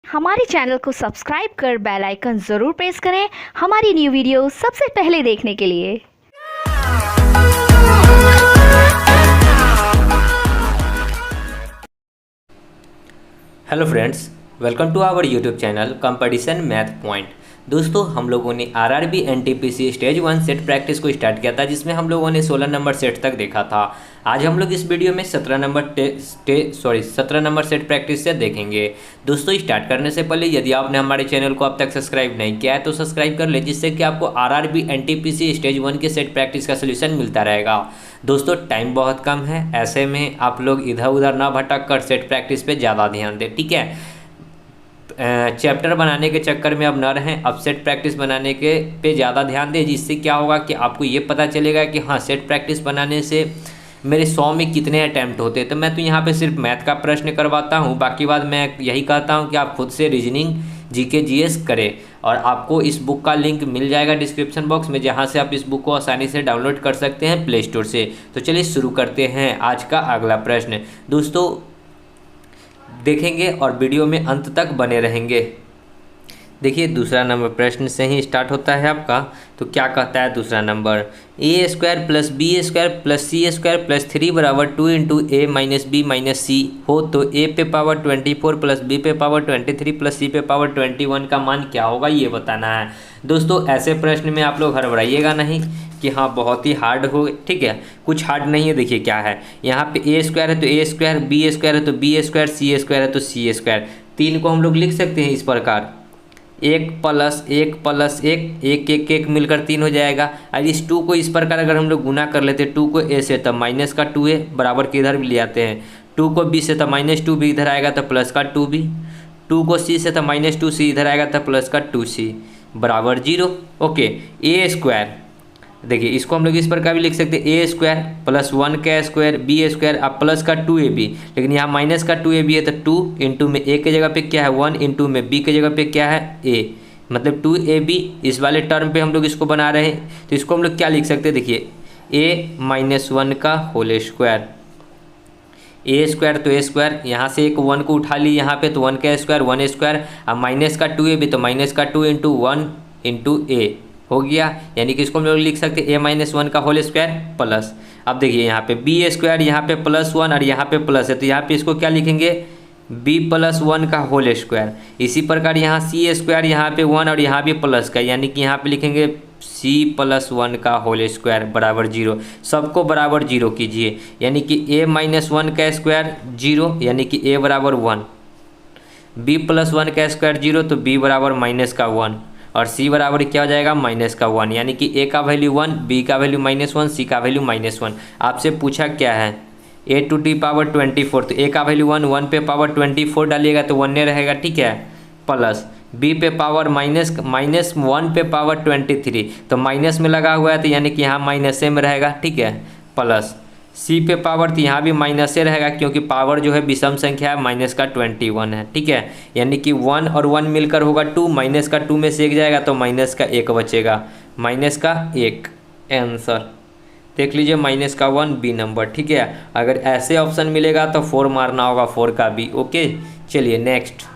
हमारे चैनल को सब्सक्राइब कर बेल आइकन ज़रूर प्रेस करें हमारी न्यू वीडियो सबसे पहले देखने के लिए। Hello friends, welcome to our YouTube channel competition math point. दोस्तों, हम लोगों ने RRB NTPC stage 1 set practice को स्टार्ट किया था, जिसमें हम लोगों ने 16 नंबर सेट तक देखा था। आज हम लोग इस वीडियो में 17 नंबर सेट प्रैक्टिस से देखेंगे। दोस्तों, स्टार्ट करने से पहले यदि आपने हमारे चैनल को अब तक सब्सक्राइब नहीं किया है तो सब्सक्राइब कर ले, जिससे कि आपको आरआरबी एनटीपीसी स्टेज 1 के सेट प्रैक्टिस का सोल्यूशन मिलता रहेगा। दोस्तों, टाइम बहुत कम है, ऐसे में आप लोग इधर उधर ना भटक कर सेट प्रैक्टिस पे ज़्यादा ध्यान दें, ठीक है। चैप्टर बनाने के चक्कर में अब न रहें, अब सेट प्रैक्टिस बनाने के पे ज़्यादा ध्यान दें, जिससे क्या होगा कि आपको ये पता चलेगा कि हाँ, सेट प्रैक्टिस बनाने से मेरे 100 में कितने अटैम्प्ट होते हैं। तो मैं तो यहाँ पे सिर्फ मैथ का प्रश्न करवाता हूँ, बाकी बात मैं यही कहता हूँ कि आप खुद से रीजनिंग जीके जीएस करें। और आपको इस बुक का लिंक मिल जाएगा डिस्क्रिप्शन बॉक्स में, जहाँ से आप इस बुक को आसानी से डाउनलोड कर सकते हैं प्ले स्टोर से। तो चलिए शुरू करते हैं आज का अगला प्रश्न। दोस्तों, देखेंगे और वीडियो में अंत तक बने रहेंगे। देखिए, दूसरा नंबर प्रश्न से ही स्टार्ट होता है आपका। तो क्या कहता है दूसरा number, a square plus b square plus c square plus 3 बराबर 2 into a minus b minus c हो तो ए पे पावर 24 प्लस बी पे पावर 23 प्लस सी पे पावर 21 का मान क्या होगा, ये बताना है। दोस्तों, ऐसे प्रश्न में आप लोग हड़बड़ाइएगा नहीं कि हाँ बहुत ही हार्ड हो, ठीक है। कुछ हार्ड नहीं है। देखिए क्या है, यहाँ पे ए स्क्वायर है तो ए स्क्वायर, बी स्क्वायर है तो बी स्क्वायर, सी स्क्वायर है तो सी स्क्वायर। तीन को हम लोग लिख सकते हैं इस प्रकार, एक प्लस एक प्लस एक, एक एक एक मिलकर 3 हो जाएगा। और इस 2 को इस प्रकार अगर हम लोग गुना कर लेते हैं, 2 को ए से तब माइनस का 2 है बराबर के इधर भी ले आते हैं। 2 को बी से तब -2 भी इधर आएगा तो प्लस का 2 बी। 2 को सी से तब -2 सी इधर आएगा तो प्लस का 2 सी बराबर 0। ओके, ए स्क्वायर, देखिए इसको हम लोग इस प्रकार भी लिख सकते हैं, ए स्क्वायर प्लस 1 का स्क्वायर बी स्क्वायर अब प्लस का 2ab, लेकिन यहाँ माइनस का 2ab है तो 2 इंटू में ए के जगह पे क्या है 1, इंटू में बी के जगह पे क्या है a, मतलब 2ab। इस वाले टर्म पे हम लोग इसको बना रहे हैं, तो इसको हम लोग क्या लिख सकते हैं, देखिए a-1 का होल स्क्वायर। ए स्क्वायर तो ए स्क्वायर, यहाँ से एक 1 को उठा ली यहाँ पे तो 1 का स्क्वायर 1 स्क्वायर, अब माइनस का 2ab तो माइनस का 2 इंटू 1 इंटू ए हो गया, यानी कि इसको हम लोग लिख सकते हैं a-1 का होल स्क्वायर प्लस। अब देखिए यहाँ पे बी स्क्वायर, यहाँ पे प्लस 1 और यहाँ पे प्लस है, तो यहाँ पे इसको क्या लिखेंगे b प्लस 1 का होल स्क्वायर। इसी प्रकार यहाँ सी स्क्वायर, यहाँ पे 1 और यहाँ भी प्लस का, यानी कि यहाँ पे लिखेंगे c प्लस 1 का होल स्क्वायर बराबर 0। सबको बराबर 0 कीजिए, यानी कि a-1 का स्क्वायर 0, यानी कि a बराबर 1, b प्लस 1 का स्क्वायर 0 तो b बराबर माइनस का 1 और c बराबर क्या हो जाएगा माइनस का 1, यानी कि a का वैल्यू 1, b का वैल्यू -1, c का वैल्यू -1। आपसे पूछा क्या है a टू दी पावर 24, तो a का वैल्यू 1, 1 पे पावर 24 डालिएगा तो 1 रहेगा, ठीक है, प्लस b पे पावर -1 पे पावर 23, तो माइनस में लगा हुआ है तो यानी कि यहाँ माइनस में रहेगा, ठीक है, प्लस c पे पावर तो यहाँ भी माइनस से रहेगा, क्योंकि पावर जो है विषम संख्या है, माइनस का 21 है, ठीक है, यानी कि 1 और 1 मिलकर होगा 2, माइनस का 2 में से 1 जाएगा तो माइनस का 1 बचेगा, माइनस का 1 आंसर देख लीजिए, माइनस का 1 बी नंबर, ठीक है। अगर ऐसे ऑप्शन मिलेगा तो 4 मारना होगा, 4 का बी। ओके, चलिए नेक्स्ट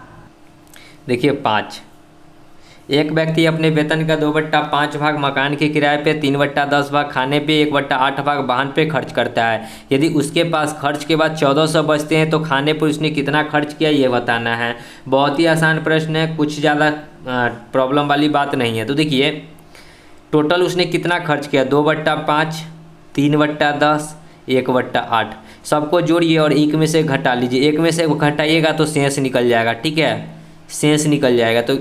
देखिए 5। एक व्यक्ति अपने वेतन का 2/5 भाग मकान के किराए पे, 3/10 भाग खाने पे, 1/8 भाग वाहन पे खर्च करता है। यदि उसके पास खर्च के बाद 1400 बचते हैं तो खाने पर उसने कितना खर्च किया, ये बताना है। बहुत ही आसान प्रश्न है, कुछ ज़्यादा प्रॉब्लम वाली बात नहीं है। तो देखिए टोटल उसने कितना खर्च किया, 2/5, 3/10, 1/8, सबको जोड़िए और एक में से घटा लीजिए। एक में से घटाइएगा तो शेष निकल जाएगा, ठीक है, शेष निकल जाएगा। तो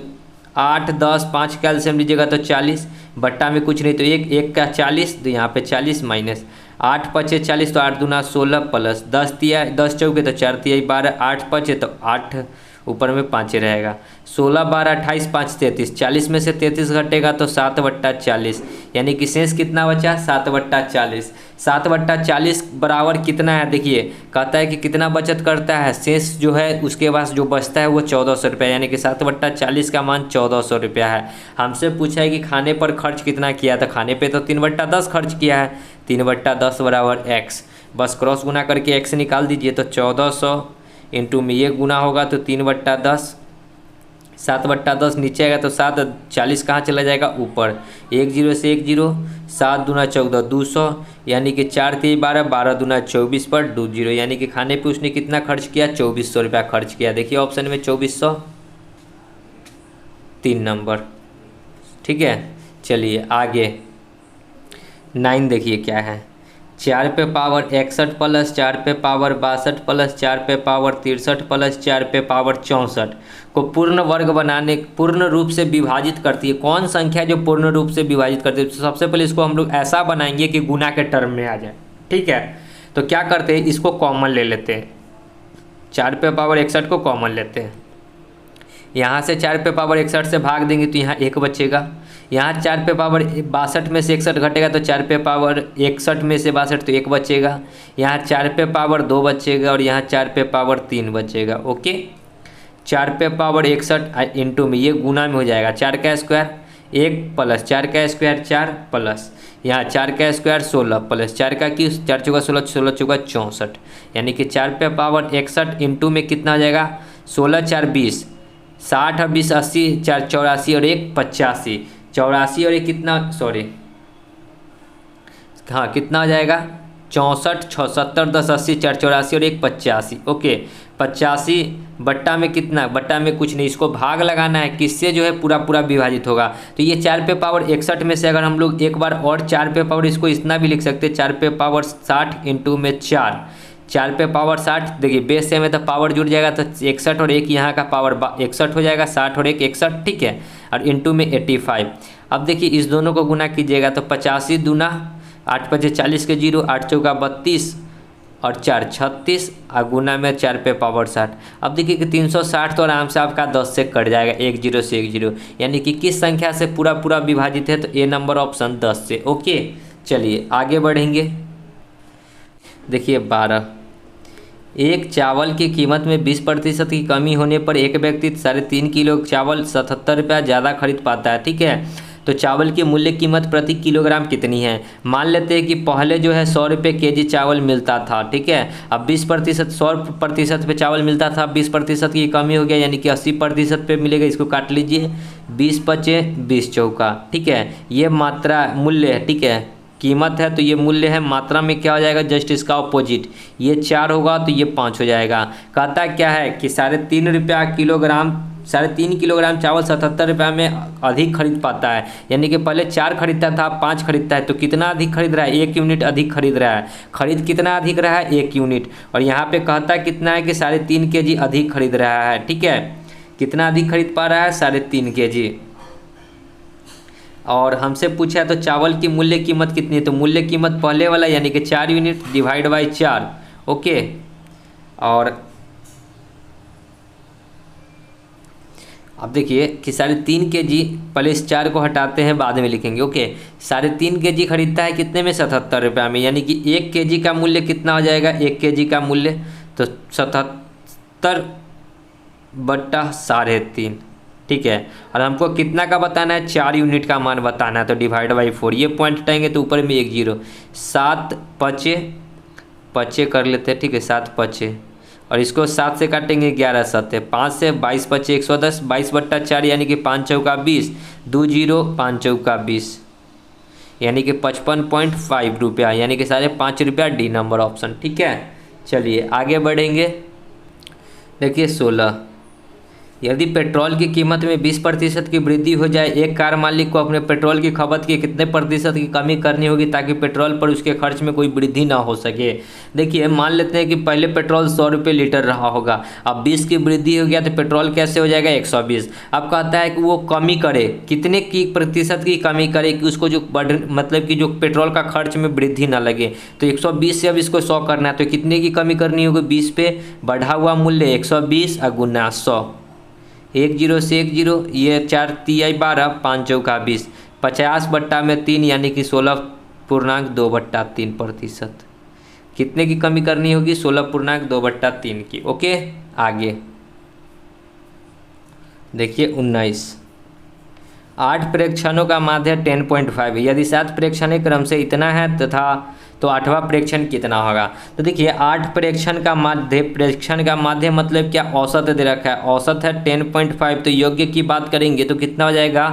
8, 10, 5 कैल्शियम लीजिएगा तो 40, बट्टा में कुछ नहीं तो 1 का 40, तो यहाँ पे 40 माइनस 8 पचे 40, तो 8 दूना 16 प्लस 10 तिया 10 चौके तो 4 तिया 12, 8 पचे तो 8 ऊपर में 5 रहेगा, 16 12 28 5 33, 40 में से 33 घटेगा तो 7/40, यानी कि शेष कितना बचा 7/40। 7/40 बराबर कितना है, देखिए कहता है कि कितना बचत करता है, शेष जो है उसके पास जो बचता है वो 1400 रुपया, यानी कि 7/40 का मान 1400 रुपया है। हमसे पूछा है कि खाने पर खर्च कितना किया, तो खाने पे तो 3/10 खर्च किया है, 3/10 बराबर x, बस क्रॉस गुना करके x निकाल दीजिए, तो 1400 इंटू में ये गुना होगा तो 3/10 7/10 नीचे आएगा तो 7, 40 कहाँ चला जाएगा ऊपर, 1 0 से 1 0, 7 दूना 14 200, यानी कि 4 3 12, 12 दूना 24 पर 2 0, यानी कि खाने पे उसने कितना खर्च किया, 2400 रुपया खर्च किया। देखिए ऑप्शन में 2400, 3 नंबर। ठीक है, चलिए आगे 9 देखिए क्या है। 4 पे पावर 61 प्लस 4 पे पावर 62 प्लस 4 पे पावर 63 प्लस 4 पे पावर 64 को पूर्ण वर्ग बनाने, पूर्ण रूप से विभाजित करती है। कौन संख्या जो पूर्ण रूप से विभाजित करती है? तो सबसे पहले इसको हम लोग ऐसा बनाएंगे कि गुना के टर्म में आ जाए। ठीक है, तो क्या करते हैं, इसको कॉमन ले लेते हैं। 4 पे पावर 61 को कॉमन लेते हैं। यहाँ से 4 पे पावर 61 से भाग देंगे तो यहाँ 1 बचेगा। यहाँ 4 पे पावर 62 में से 61 घटेगा तो 4 पे पावर 61 में से 62 तो 1 बचेगा। यहाँ 4 पे पावर 2 बचेगा और यहाँ 4 पे पावर 3 बचेगा। ओके, 4 पे पावर 61 इंटू में, ये गुना में हो जाएगा। 4 का स्क्वायर 1 प्लस 4 का स्क्वायर 4 प्लस यहाँ 4 का स्क्वायर 16 प्लस 4 का क्यूब 4 चौका 16, 16 चौका 64, यानी कि 4 पे पावर 61 इंटू में कितना हो जाएगा, 16 4 20, 60 और 20 80, 4 84 और 1 85, 84 और 1 कितना, सॉरी हाँ कितना हो जाएगा, 64 6 70 10 80, 4 84 और 1 85। ओके, 85 बट्टा में कितना, बट्टा में कुछ नहीं, इसको भाग लगाना है, किससे जो है पूरा पूरा विभाजित होगा। तो ये 4 पे पावर 61 में से अगर हम लोग एक बार और 4 पे पावर, इसको इतना भी लिख सकते हैं, 4 पे पावर 60 इंटू में 4 पे पावर 60, देखिए बेस से में तो पावर जुड़ जाएगा तो 61 और 1 यहाँ का पावर 61 हो जाएगा, 60 और 1 61। ठीक है, और इंटू में 85। अब देखिए इस दोनों को गुना कीजिएगा तो 85 दूना 8 5 40 के 0, 8 चौका 32 और 4 36 और गुना में 4 पे पावर 60। अब देखिए कि 360 तो आराम से आपका 10 से कट जाएगा, 1 0 से 1 0, यानी कि किस संख्या से पूरा पूरा विभाजित है, तो ए नंबर ऑप्शन 10 से। ओके, चलिए आगे बढ़ेंगे। देखिए 12, एक चावल की कीमत में 20% की कमी होने पर एक व्यक्ति 3.5 किलो चावल 77 रुपया ज़्यादा खरीद पाता है। ठीक है, तो चावल की मूल्य कीमत प्रति किलोग्राम कितनी है? मान लेते हैं कि पहले जो है 100 रुपये केजी चावल मिलता था। ठीक है, अब 20% 100% पे चावल मिलता था, 20% की कमी हो गया, यानी कि 80% पे मिलेगा। इसको काट लीजिए, 20 पचे 20 चौका। ठीक है, ये मात्रा मूल्य है। ठीक है, कीमत है तो ये मूल्य है, मात्रा में क्या हो जाएगा, जस्ट इसका ऑपोजिट, ये 4 होगा तो ये 5 हो जाएगा। कहता क्या है कि 3.5 रुपया किलोग्राम, 3.5 किलोग्राम चावल 77 रुपया में अधिक खरीद पाता है, यानी कि पहले 4 खरीदता था, 5 खरीदता है, तो कितना अधिक खरीद रहा है, 1 यूनिट अधिक खरीद रहा है। खरीद कितना अधिक रहा है, 1 यूनिट, और यहाँ पे कहता कितना है कि 3.5 kg अधिक खरीद रहा है। ठीक है, कितना अधिक खरीद पा रहा है, 3.5 kg। और हमसे पूछा है तो चावल की मूल्य कीमत कितनी है, तो मूल्य कीमत पहले वाला यानी कि 4 यूनिट डिवाइड बाई 4। ओके, और अब देखिए कि 3.5 kg, पहले इस 4 को हटाते हैं, बाद में लिखेंगे। ओके, 3.5 kg खरीदता है कितने में, 77 रुपया में, यानी कि 1 kg का मूल्य कितना हो जाएगा, 1 kg का मूल्य तो 77 बट्टा 3.5। ठीक है, और हमको कितना का बताना है, 4 यूनिट का मान बताना है, तो डिवाइड बाई 4, ये पॉइंट हटाएंगे तो ऊपर में 1 0, 7 पचे कर लेते हैं। ठीक है, 7 पचे, और इसको 7 से काटेंगे 11 7, 5 से 22 पचे 110, 22 बट्टा 4 यानी कि 5 चौका 20, 2 0 5 चौका 20, यानी कि 55.5 रुपया, यानी कि 5.5 रुपया, डी नंबर ऑप्शन। ठीक है, चलिए आगे बढ़ेंगे। देखिए 16, यदि पेट्रोल की कीमत में 20% की वृद्धि हो जाए, एक कार मालिक को अपने पेट्रोल की खपत की कितने प्रतिशत की कमी करनी होगी ताकि पेट्रोल पर उसके खर्च में कोई वृद्धि ना हो सके। देखिए मान लेते हैं कि पहले पेट्रोल 100 रुपये लीटर रहा होगा, अब 20 की वृद्धि हो गया तो पेट्रोल कैसे हो जाएगा, 120। अब कहता है कि वो कमी करे, कितने की प्रतिशत की कमी करे कि उसको जो मतलब कि जो पेट्रोल का खर्च में वृद्धि ना लगे। तो 120 से अब इसको 100 करना है, तो कितने की कमी करनी होगी, 20 पे बढ़ा हुआ मूल्य 120 और गुना 100, 1 0 से 1 0, ये 4 3 12, 5 चौका 20, 50 बट्टा में 3 यानी कि 16.2/3%। कितने की कमी करनी होगी, 16.2/3 की। ओके, आगे देखिए 19, 8 प्रेक्षणों का माध्य 10.5 है। यदि 7 प्रेक्षणीय क्रम से इतना है तथा तो 8वां प्रेक्षण कितना होगा। तो देखिए 8 प्रेक्षण का माध्य मतलब क्या, औसत दे रखा है, औसत है 10.5। तो योग्य की बात करेंगे तो कितना हो जाएगा,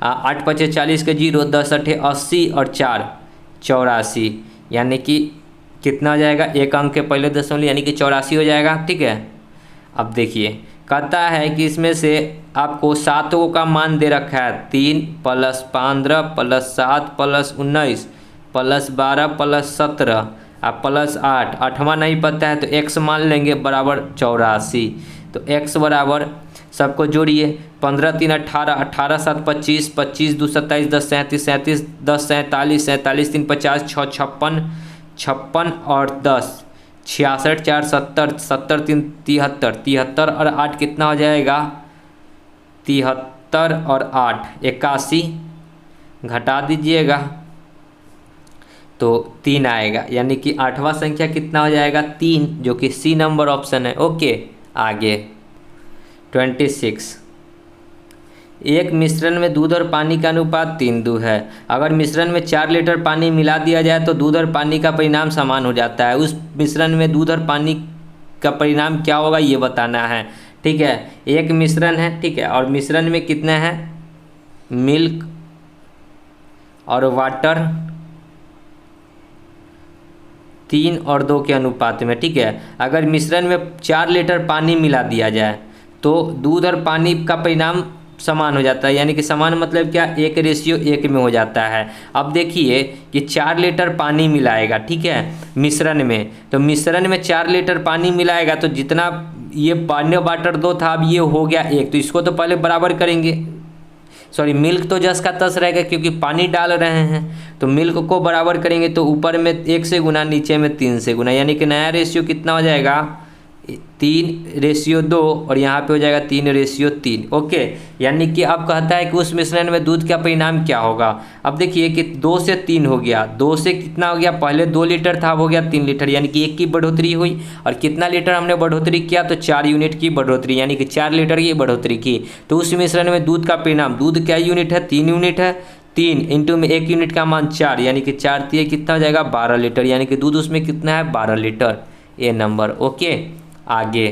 8 × 5 = 40 के 0, 10 × 8 = 80 और 4 84, यानी कि कितना हो जाएगा, एक अंक के पहले दशमलव यानी कि 84 हो जाएगा। ठीक है, अब देखिए कहता है कि इसमें से आपको 7 का मान दे रखा है, 3 + 15 + 7 + 19 + 12 + 17 + 8, 8वां नहीं पता है तो x मान लेंगे बराबर 84। तो x बराबर सबको जोड़िए, 15 × 3 = 18, 18 × 7 = 25, 25 × 2 = 27, 10 × 37 = 37, 10 × 47 = 47, 3 × 50 = 6, 56, 56 और 10 66, 4 70, 70 3 73, 73 और 8 कितना हो जाएगा, 73 और 8 81, घटा दीजिएगा तो 3 आएगा, यानी कि 8वां संख्या कितना हो जाएगा, 3, जो कि सी नंबर ऑप्शन है। ओके, आगे 26, एक मिश्रण में दूध और पानी का अनुपात 3:2 है। अगर मिश्रण में 4 लीटर पानी मिला दिया जाए तो दूध और पानी का परिणाम समान हो जाता है। उस मिश्रण में दूध और पानी का परिणाम क्या होगा ये बताना है। ठीक है, एक मिश्रण है, ठीक है, और मिश्रण में कितना है, मिल्क और वाटर 3 और 2 के अनुपात में। ठीक है, अगर मिश्रण में 4 लीटर पानी मिला दिया जाए तो दूध और पानी का परिणाम समान हो जाता है, यानी कि समान मतलब क्या, 1:1 में हो जाता है। अब देखिए कि 4 लीटर पानी मिलाएगा, ठीक है, मिश्रण में, तो मिश्रण में 4 लीटर पानी मिलाएगा तो जितना ये पानी वाटर 2 था, अब ये हो गया 1, तो इसको तो पहले बराबर करेंगे, सॉरी मिल्क तो जस का तस रहेगा क्योंकि पानी डाल रहे हैं, तो मिल्क को बराबर करेंगे तो ऊपर में 1 से गुना, नीचे में 3 से गुना, यानी कि नया रेशियो कितना हो जाएगा, 3:2 और यहाँ पे हो जाएगा 3:3। ओके, यानी कि अब कहता है कि उस मिश्रण में दूध का परिणाम क्या होगा। अब देखिए कि 2 से 3 हो गया, 2 से कितना हो गया, पहले 2 लीटर था, हो गया 3 लीटर, यानी कि 1 की बढ़ोतरी हुई। और कितना लीटर हमने बढ़ोतरी किया, तो 4 यूनिट की बढ़ोतरी, यानी कि 4 लीटर की बढ़ोतरी की। तो उस मिश्रण में दूध का परिणाम, दूध क्या यूनिट है, 3 यूनिट है, 3 इंटू में 1 यूनिट का मान 4, यानी कि 4 3 कितना हो जाएगा, 12 लीटर, यानी कि दूध उसमें कितना है, 12 लीटर, ए नंबर। ओके, आगे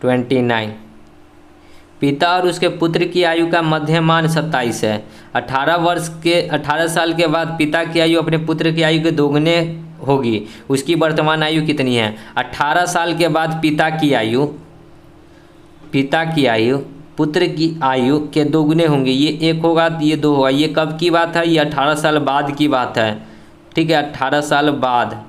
29, पिता और उसके पुत्र की आयु का मध्यमान 27 है। 18 साल के बाद पिता की आयु अपने पुत्र की आयु के दोगुने होगी, उसकी वर्तमान आयु कितनी है। 18 साल के बाद पिता की आयु पुत्र की आयु के दोगुने होंगे, ये 1 होगा, ये 2 होगा। ये कब की बात है, ये 18 साल बाद की बात है। ठीक है, 18 साल बाद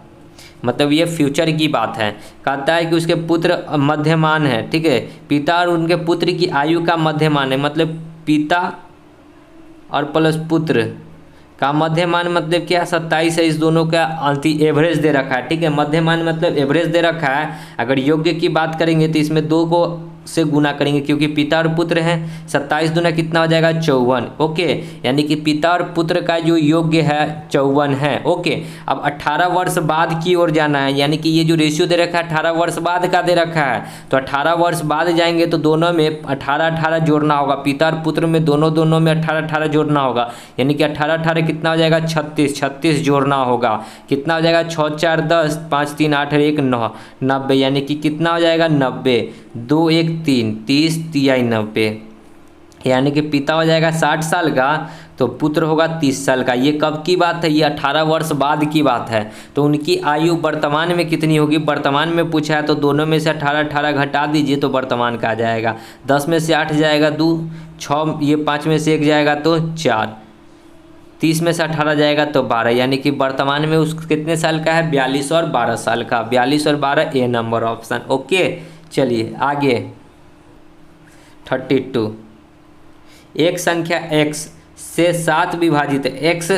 मतलब ये फ्यूचर की बात है। कहता है कि उसके पुत्र मध्यमान है, ठीक है, पिता और उनके पुत्र की आयु का मध्यमान है, मतलब पिता और प्लस पुत्र का मध्यमान मतलब क्या, 27 है। इस दोनों का एवरेज दे रखा है, ठीक है, मध्यमान मतलब एवरेज दे रखा है। अगर योग्य की बात करेंगे तो इसमें 2 को से गुना करेंगे क्योंकि पिता और पुत्र हैं, 27 दूना कितना हो जाएगा, 54। ओके, यानी कि पिता और पुत्र का जो योग्य है 54 है। ओके, अब 18 वर्ष बाद की ओर जाना है, यानी कि ये जो रेशियो दे रखा है 18 वर्ष बाद का दे रखा है, तो 18 वर्ष बाद जाएंगे तो दोनों में 18 जोड़ना होगा, पिता और पुत्र में दोनों में 18 जोड़ना होगा, यानी कि 18 कितना हो जाएगा, 36 जोड़ना होगा, कितना हो जाएगा, 6 4 10, 5 3 8 1 9, 90, यानी कि कितना हो जाएगा, 90, 2 1 3, 30 3 90, यानी कि पिता हो जाएगा 60 साल का तो पुत्र होगा 30 साल का। ये कब की बात है, ये 18 वर्ष बाद की बात है। तो उनकी आयु वर्तमान में कितनी होगी, वर्तमान में पूछा है तो दोनों में से 18 घटा दीजिए तो वर्तमान का आ जाएगा, 10 में से 8 जाएगा 2, 6 ये 5 में से 1 जाएगा तो 4, 30 में से 18 जाएगा तो 12, यानी कि वर्तमान में उस कितने साल का है, 42 और 12 साल का, 42 और 12 ए नंबर ऑप्शन। ओके, चलिए आगे 32, एक संख्या x से 7 विभाजित है, x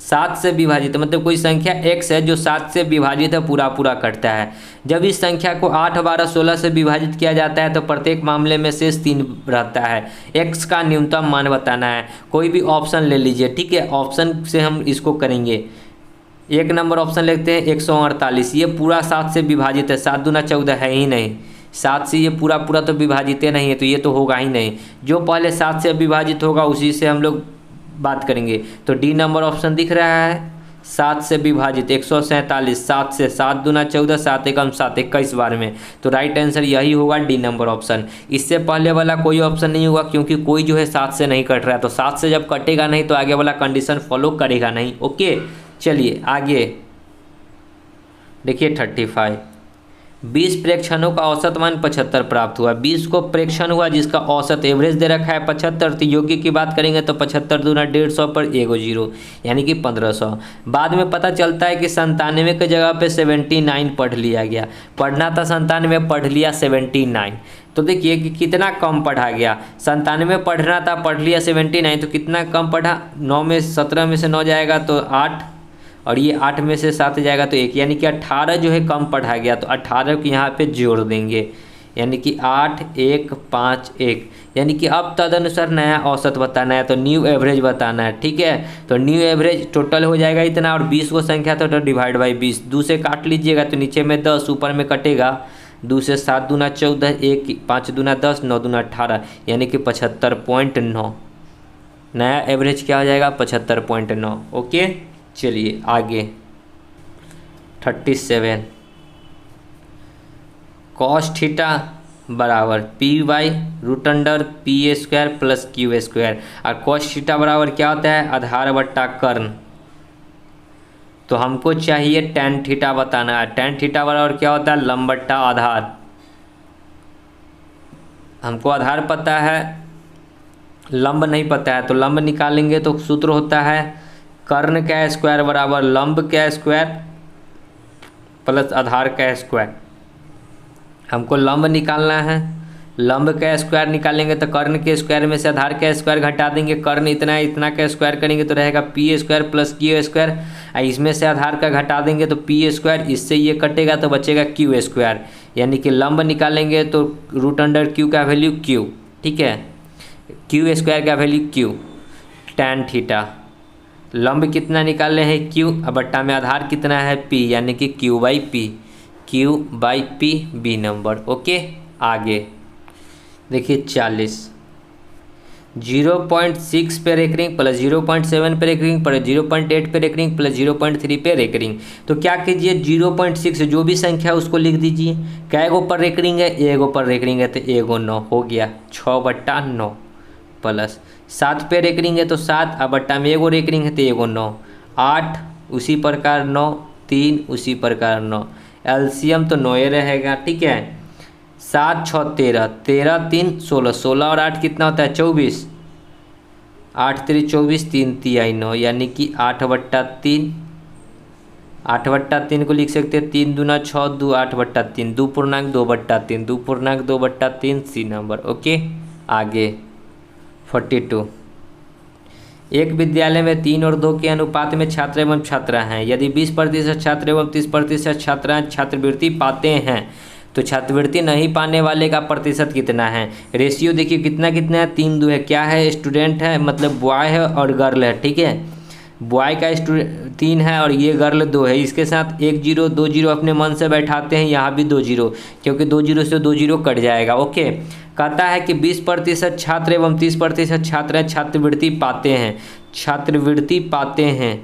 7 से विभाजित मतलब कोई संख्या x है जो 7 से विभाजित है, पूरा कटता है। जब इस संख्या को 8 12 16 से विभाजित किया जाता है तो प्रत्येक मामले में शेष 3 रहता है। x का न्यूनतम मान बताना है, कोई भी ऑप्शन ले लीजिए, ठीक है, ऑप्शन से हम इसको करेंगे। 1 नंबर ऑप्शन लेते हैं 148, ये पूरा 7 से विभाजित है, 7 दूना 14 है ही नहीं, 7 से ये पूरा तो विभाजित नहीं है, तो ये तो होगा ही नहीं। जो पहले 7 से विभाजित होगा उसी से हम लोग बात करेंगे। तो डी नंबर ऑप्शन दिख रहा है, 7 से विभाजित 147, 7 से 7 दूना 14, 7 एकम 7, 21 बार में। तो राइट आंसर यही होगा डी नंबर ऑप्शन। इससे पहले वाला कोई ऑप्शन नहीं होगा क्योंकि कोई जो है 7 से नहीं कट रहा है, तो 7 से जब कटेगा नहीं तो आगे वाला कंडीशन फॉलो करेगा नहीं। ओके, चलिए आगे देखिए 35। 20 प्रेक्षणों का औसत मान 75 प्राप्त हुआ। 20 को प्रेक्षण हुआ जिसका औसत एवरेज दे रखा है 75। तो योग्य की बात करेंगे तो 75 दूना 150 पर एगो जीरो यानी कि 1500। बाद में पता चलता है कि 97 की जगह पे 79 पढ़ लिया गया। पढ़ना था 97, पढ़ लिया 79। तो देखिए कि कितना कम पढ़ा गया। 97 पढ़ना था, पढ़ लिया 79, तो कितना कम पढ़ा। 9 में 17 में से 9 जाएगा तो 8, और ये 8 में से 7 जाएगा तो 1, यानी कि 18 जो है कम पढ़ा गया। तो 18 को यहाँ पे जोड़ देंगे, यानी कि 8 1 5 1, यानी कि अब तदनुसार नया औसत बताना है, तो न्यू एवरेज बताना है। ठीक है, तो न्यू एवरेज टोटल हो जाएगा इतना, और 20 को संख्या तो डिवाइड बाई 20। 2 से काट लीजिएगा तो नीचे में 10, ऊपर में कटेगा 2 से 7 दूना 14, 1 5 दूना 10, 9 दूना 18, यानी कि 75.9। नया एवरेज क्या हो जाएगा 75.9। ओके, चलिए आगे 37। कॉस थीटा बराबर P by root under P A square plus Q A square. और कॉस थीटा बराबर क्या होता है आधार बट्टा कर्ण। तो हमको चाहिए टेन थीटा बताना है। टेन थीटा बराबर क्या होता है लंब बट्टा आधार। हमको आधार पता है, लंब नहीं पता है, तो लंब निकालेंगे तो सूत्र होता है कर्ण का स्क्वायर बराबर लंब का स्क्वायर प्लस आधार का स्क्वायर। हमको लंब निकालना है, लंब का स्क्वायर निकालेंगे तो कर्ण के स्क्वायर में से आधार का स्क्वायर घटा देंगे। कर्ण इतना है, इतना का स्क्वायर करेंगे तो रहेगा P square plus Q square. इसमें से आधार का घटा देंगे तो पी स्क्वायर, इससे ये कटेगा तो बचेगा क्यू स्क्वायर। यानी कि लंब निकालेंगे तो रूट अंडर क्यू का वैल्यू क्यू, ठीक है, क्यू स्क्वायर का वैल्यू क्यू। टेन थीटा लंब कितना निकाले हैं क्यू, अब बट्टा में आधार कितना है पी, यानी कि Q by P, Q by P B number. Okay, आगे देखिए 40। 0.6 पे रेकरिंग प्लस 0.7 पे रेकरिंग प्लस 0.8 पे रेकरिंग प्लस 0.3 पे रेकरिंग। तो क्या कीजिए 0.6 जो भी संख्या उसको लिख दीजिए। क्या एगो पर रेकरिंग है, एगो पर रेकरिंग है तो एगो 9 हो गया 6/9 प्लस 7 पे रेकरिंग है तो 7, अब बट्टा में एगो रेकरिंग है तो एगो 9, 8 उसी प्रकार 9, 3 उसी प्रकार 9, एलसीएम तो 9 रहेगा। ठीक है, 7 6 13, 13 3 16, 16 और 8 कितना होता है 24, 8 3 24, 3 3 9, यानी कि 8/3। 8/3 को लिख सकते हैं 3 दूना 6, 2 8/3, 2 पूर्णांक 2/3, 2 पूर्णांक 2/3 सी नंबर। ओके, आगे 42। एक विद्यालय में 3 और 2 के अनुपात में छात्र एवं छात्रा हैं। यदि 20% छात्र एवं 30% छात्राएं छात्रवृत्ति पाते हैं तो छात्रवृत्ति नहीं पाने वाले का प्रतिशत कितना है। रेशियो देखिए कितना कितना है, 3 2 है। क्या है स्टूडेंट है, मतलब बॉय है और गर्ल है। ठीक है, बॉय का स्टूडेंट 3 है और ये गर्ल 2 है। इसके साथ 1 0 2 0 अपने मन से बैठाते हैं, यहाँ भी 2 0, क्योंकि 2 0 से 2 0 कट जाएगा। ओके, कहता है कि 20% छात्र एवं 30% छात्र छात्रवृत्ति पाते हैं। छात्रवृत्ति पाते हैं,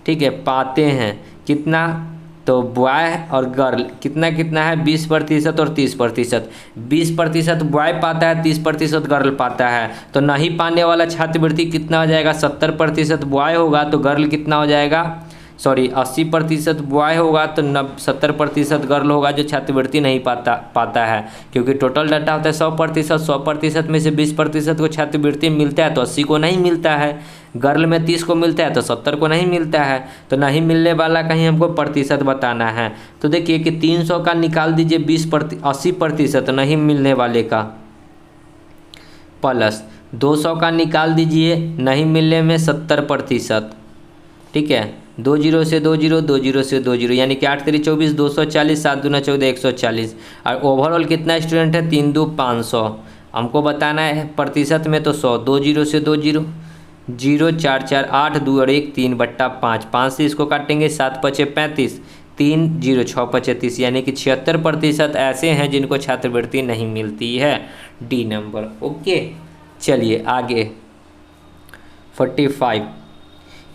ठीक है, पाते हैं कितना, तो बॉय और गर्ल कितना कितना है 20% और 30%। 20% बॉय पाता है, 30% गर्ल पाता है। तो नहीं पाने वाला छात्रवृत्ति कितना हो जाएगा 70% बॉय होगा तो गर्ल कितना हो जाएगा, सॉरी 80% बॉय होगा तो 70% गर्ल होगा जो छात्रवृत्ति नहीं पाता है। क्योंकि टोटल डाटा होता है 100%, 100% में से 20% को छात्रवृत्ति मिलता है तो 80 को नहीं मिलता है। गर्ल में 30 को मिलता है तो 70 को नहीं मिलता है। तो नहीं मिलने वाला का ही हमको प्रतिशत बताना है। तो देखिए कि 300 का निकाल दीजिए 80% नहीं मिलने वाले का, प्लस 200 का निकाल दीजिए नहीं मिलने में 70%। ठीक है, 2 0 से 2 0, 2 0 से 2 0, यानी कि 8 3 24, 240, 7 दूना 14, 140। और ओवरऑल कितना स्टूडेंट है 3 2 500। हमको बताना है प्रतिशत में तो 100, 2 0 से 2 0, 0 4 4 8 2 और 1 3/5, 5 से इसको काटेंगे 7 5 35, 3 0 6 5 30, यानी कि 76% ऐसे हैं जिनको छात्रवृत्ति नहीं मिलती है, डी नंबर। ओके, चलिए आगे 45।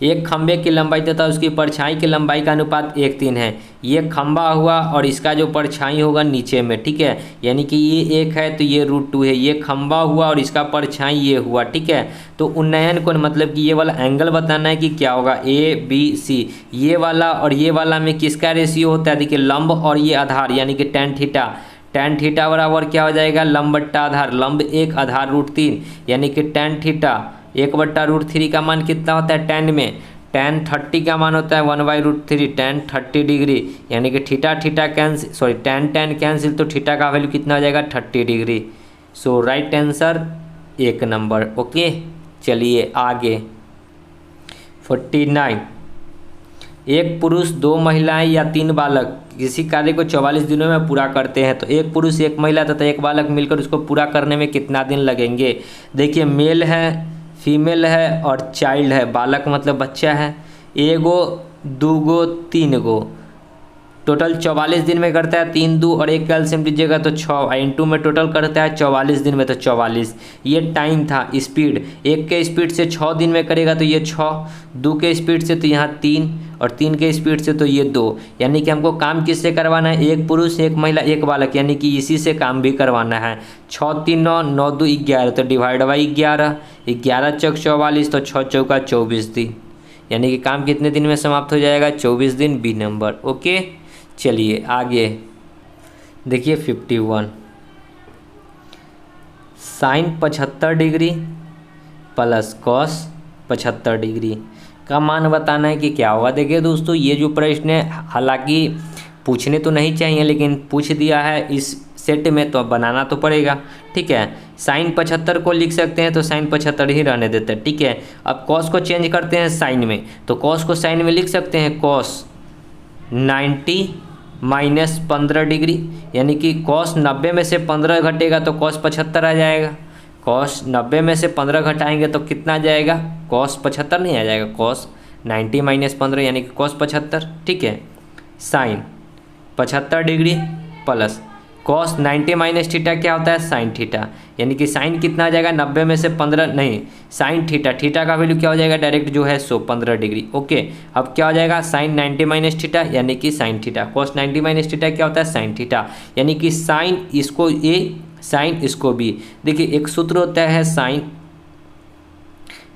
एक खंबे की लंबाई तथा उसकी परछाई की लंबाई का अनुपात 1:3 है। ये खंबा हुआ और इसका जो परछाई होगा नीचे में, ठीक है, यानी कि ये 1 है तो ये √2 है। ये खंबा हुआ और इसका परछाई ये हुआ, ठीक है। तो उन्नयन कोण मतलब कि ये वाला एंगल बताना है कि क्या होगा, ABC। ये वाला और ये वाला में किसका रेशियो होता है, देखिए लंब और ये आधार यानी कि tan थीटा। tan थीटा बराबर क्या हो जाएगा, लंब बट्टा आधार, लंब 1 आधार √3 यानी कि tan थीटा 1/√3 का मान कितना होता है tan में, tan 30 का मान होता है 1/√3 tan 30 डिग्री, यानी कि theta theta cancel, sorry tan tan cancel, तो थीटा का वैल्यू कितना हो जाएगा 30 डिग्री। सो राइट आंसर 1 नंबर। ओके, चलिए आगे 49। एक पुरुष 2 महिलाएं या 3 बालक किसी कार्य को 44 दिनों में पूरा करते हैं तो एक पुरुष 1 महिला तथा 1 बालक मिलकर उसको पूरा करने में कितना दिन लगेंगे। देखिए मेल है, फीमेल है और चाइल्ड है। बालक मतलब बच्चा है। 1 गो 2 गो 3 गो, टोटल 44 दिन में करता है। 3 2 और 1 कैल्शियम दीजिएगा तो 6 इंटू में टोटल करता है 44 दिन में, तो 44। ये टाइम था, स्पीड 1 के स्पीड से 6 दिन में करेगा तो ये 6, 2 के स्पीड से तो यहाँ 3 और 3 के स्पीड से तो ये 2। यानी कि हमको काम किससे करवाना है, 1 पुरुष 1 महिला 1 बालक, यानी कि इसी से काम भी करवाना है। 6 3 9 9 2 11 तो डिवाइड बाई 11, 11 चौक 44 तो 6 चौका 24 दिन, यानी कि काम कितने दिन में समाप्त हो जाएगा, 24 दिन, बी नंबर। ओके, चलिए आगे देखिए 51। Sine 75 degree plus cos 75 degree का मान बताना है कि क्या होगा। देखिए दोस्तों, ये जो प्रश्न है हालांकि पूछने तो नहीं चाहिए लेकिन पूछ दिया है इस सेट में तो अब बनाना तो पड़ेगा, ठीक है। साइन 75 को लिख सकते हैं तो साइन 75 ही रहने देते हैं, ठीक है। अब कॉस को चेंज करते हैं साइन में, तो कॉस को साइन में लिख सकते हैं कॉस 90 माइनस 15 डिग्री, यानी कि कॉस 90 में से 15 घटेगा तो कॉस 75 आ जाएगा। कॉस 90 में से 15 घटाएंगे तो कितना आ जाएगा, कॉस 75 नहीं आ जाएगा, कॉस 90 माइनस 15 यानी कि कॉस 75, ठीक है। Sine 75 degree plus cos 90 minus theta क्या होता है, साइन थीटा, यानी कि साइन कितना आ जाएगा, 90 में से 15 नहीं, साइन थीटा, थीटा का वैल्यू क्या हो जाएगा डायरेक्ट जो है 15 डिग्री। ओके, अब क्या हो जाएगा साइन 90 माइनस थीटा यानी कि sine theta, cos 90 minus theta क्या होता है, साइन थीटा, यानी कि साइन इसको ए साइन इसको बी। देखिए एक सूत्र होता है sine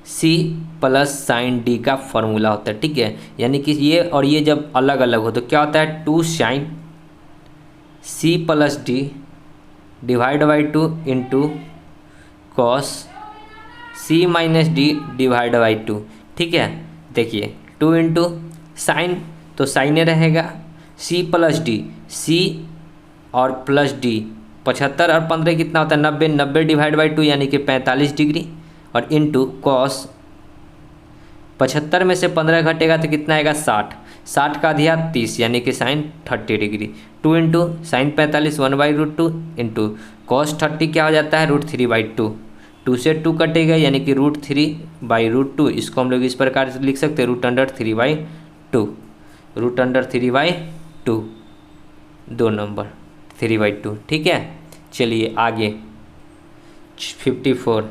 C plus sine D का फॉर्मूला होता है, ठीक है। यानी कि ये और ये जब अलग अलग हो तो क्या होता है 2 sine C plus D divide by 2 into cos C minus D divide by 2, ठीक है। देखिए 2 इंटू साइन तो साइने रहेगा, सी प्लस डी, सी और प्लस डी 75 और 15 कितना होता है 90, 90 डिवाइड बाई 2 यानी कि 45 डिग्री, और इंटू कॉस 75 में से 15 घटेगा तो कितना आएगा 60, 60 का अधिया 30 यानी कि sine 30 degree. 2 into sine 45 1/√2 into cos 30 क्या हो जाता है √3/2, 2 से 2 कटेगा यानी कि √3/√2। इसको हम लोग इस प्रकार से लिख सकते हैं √3/2, √3/2 2 नंबर 3/2, ठीक है। चलिए आगे 54।